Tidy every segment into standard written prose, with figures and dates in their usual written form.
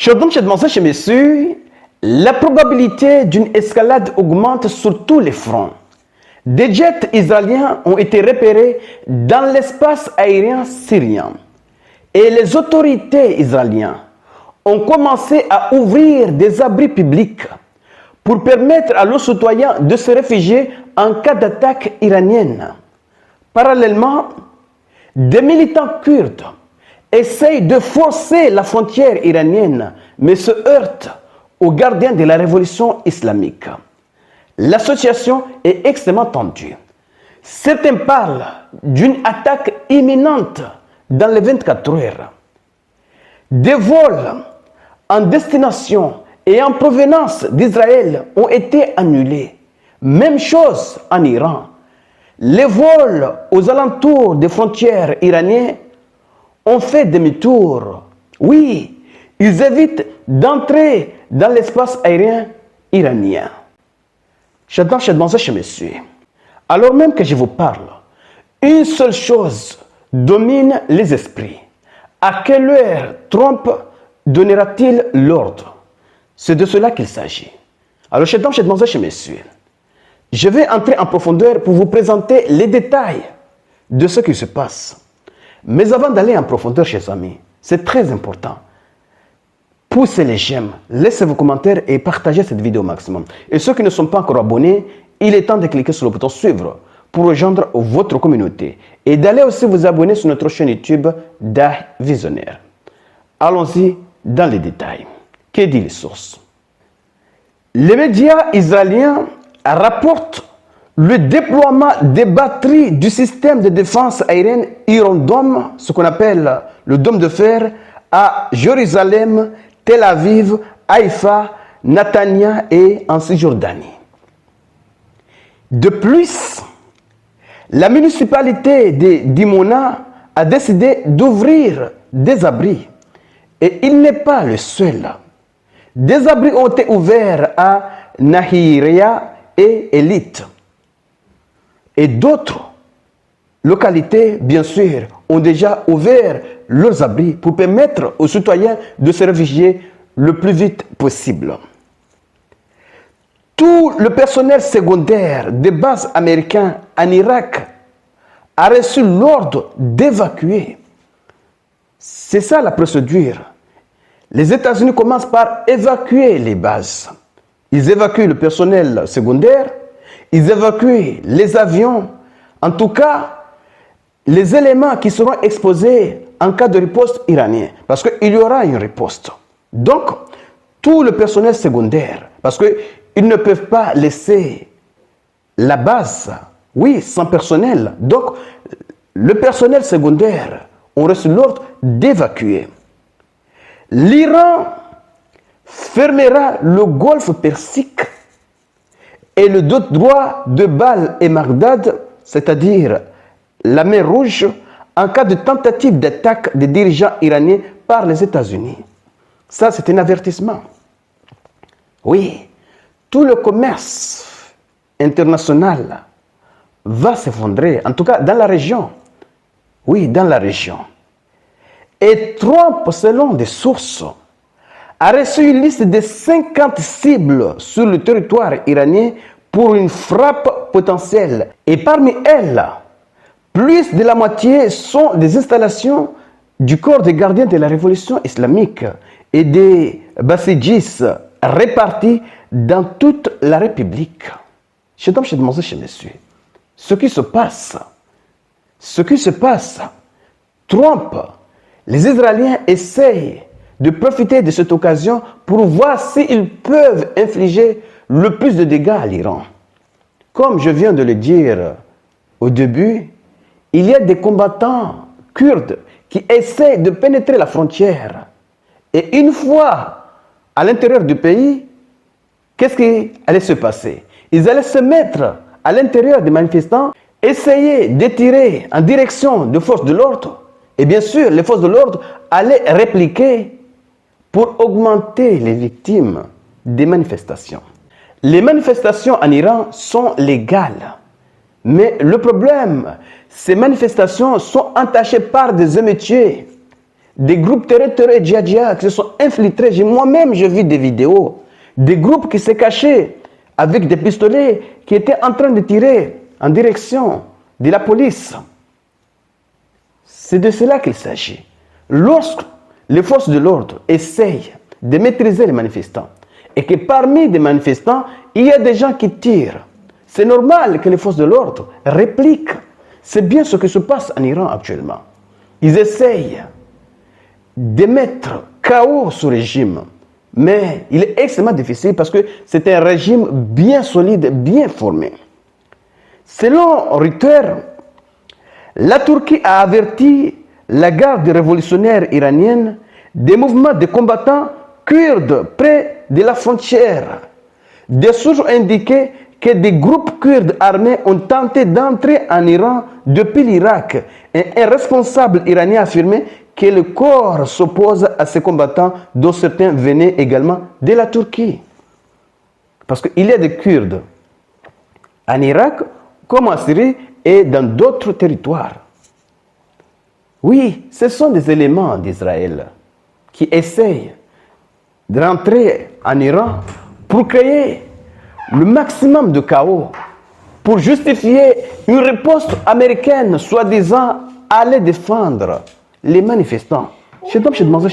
Chers messieurs, la probabilité d'une escalade augmente sur tous les fronts. Des jets israéliens ont été repérés dans l'espace aérien syrien. Et les autorités israéliennes ont commencé à ouvrir des abris publics pour permettre à leurs citoyens de se réfugier en cas d'attaque iranienne. Parallèlement, des militants kurdes essayent de forcer la frontière iranienne, mais se heurtent aux gardiens de la révolution islamique. La situation est extrêmement tendue. Certains parlent d'une attaque imminente dans les 24 heures. Des vols en destination et en provenance d'Israël ont été annulés. Même chose en Iran. Les vols aux alentours des frontières iraniennes ont fait demi-tour. Oui, ils évitent d'entrer dans l'espace aérien iranien. Messieurs, alors même que je vous parle, une seule chose domine les esprits. À quelle heure Trump donnera-t-il l'ordre? C'est de cela qu'il s'agit. Alors, messieurs, je vais entrer en profondeur pour vous présenter les détails de ce qui se passe. Mais avant d'aller en profondeur, chers amis, c'est très important. Poussez les j'aime, laissez vos commentaires et partagez cette vidéo au maximum. Et ceux qui ne sont pas encore abonnés, il est temps de cliquer sur le bouton suivre pour rejoindre votre communauté et d'aller aussi vous abonner sur notre chaîne YouTube DAH Visionnaire. Allons-y dans les détails. Que disent les sources? Les médias israéliens rapportent le déploiement des batteries du système de défense aérienne Iron Dome, ce qu'on appelle le dôme de fer, à Jérusalem, Tel Aviv, Haïfa, Natania et en Cisjordanie. De plus, la municipalité de Dimona a décidé d'ouvrir des abris. Et il n'est pas le seul. Des abris ont été ouverts à Nahiria et Élite. Et d'autres localités, bien sûr, ont déjà ouvert leurs abris pour permettre aux citoyens de se réfugier le plus vite possible. Tout le personnel secondaire des bases américaines en Irak a reçu l'ordre d'évacuer. C'est ça la procédure. Les États-Unis commencent par évacuer les bases. Ils évacuent le personnel secondaire, ils évacuent les avions, en tout cas, les éléments qui seront exposés en cas de riposte iranienne, parce qu'il y aura une riposte. Donc, tout le personnel secondaire, parce qu'ils ne peuvent pas laisser la base, oui, sans personnel. Donc, le personnel secondaire ont reçu l'ordre d'évacuer. L'Iran fermera le golfe Persique et le dos droit de Bab el-Mandeb, c'est-à-dire la mer Rouge, en cas de tentative d'attaque des dirigeants iraniens par les États-Unis. Ça, c'est un avertissement. Oui, tout le commerce international va s'effondrer, en tout cas dans la région. Oui, dans la région. Et Trump, selon des sources, a reçu une liste de 50 cibles sur le territoire iranien pour une frappe potentielle. Et parmi elles, plus de la moitié sont des installations du corps des gardiens de la révolution islamique et des bassidjis répartis dans toute la République. Messieurs, ce qui se passe, Trump, les Israéliens essayent de profiter de cette occasion pour voir s'ils peuvent infliger le plus de dégâts à l'Iran. Comme je viens de le dire au début, il y a des combattants kurdes qui essayent de pénétrer la frontière. Et une fois à l'intérieur du pays, qu'est-ce qui allait se passer? Ils allaient se mettre à l'intérieur des manifestants, essayer de tirer en direction des forces de l'ordre. Et bien sûr, les forces de l'ordre allaient répliquer pour augmenter les victimes des manifestations. Les manifestations en Iran sont légales. Mais le problème, ces manifestations sont entachées par des émeutiers, des groupes terre et djihadistes qui se sont infiltrés. Moi-même, j'ai vu des vidéos, des groupes qui se cachaient avec des pistolets qui étaient en train de tirer en direction de la police. C'est de cela qu'il s'agit. Lorsque les forces de l'ordre essayent de maîtriser les manifestants et que parmi les manifestants, il y a des gens qui tirent, c'est normal que les forces de l'ordre répliquent. C'est bien ce qui se passe en Iran actuellement. Ils essayent de mettre KO ce régime, mais il est extrêmement difficile parce que c'est un régime bien solide, bien formé. Selon Reuters, la Turquie a averti la garde révolutionnaire iranienne des mouvements de combattants kurdes près de la frontière. Des sources ont indiqué que des groupes kurdes armés ont tenté d'entrer en Iran depuis l'Irak. Et un responsable iranien a affirmé que le corps s'oppose à ces combattants dont certains venaient également de la Turquie. Parce qu'il y a des Kurdes en Irak, comme en Syrie et dans d'autres territoires. Oui, ce sont des éléments d'Israël qui essayent de rentrer en Iran pour créer le maximum de chaos, pour justifier une réponse américaine soi-disant aller défendre les manifestants. Chez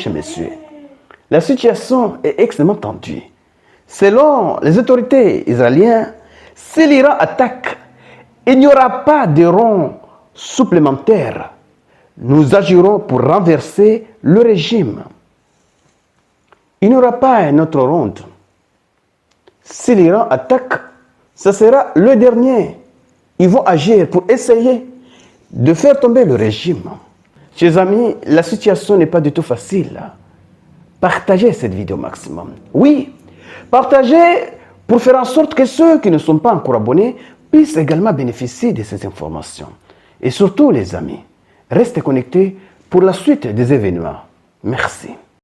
messieurs, la situation est extrêmement tendue. Selon les autorités israéliennes, si l'Iran attaque, il n'y aura pas de rond supplémentaire. Nous agirons pour renverser le régime. Il n'y aura pas un autre ronde. Si l'Iran attaque, ce sera le dernier. Ils vont agir pour essayer de faire tomber le régime. Chers amis, la situation n'est pas du tout facile. Partagez cette vidéo au maximum. Oui, partagez pour faire en sorte que ceux qui ne sont pas encore abonnés puissent également bénéficier de ces informations. Et surtout, les amis, restez connectés pour la suite des événements. Merci.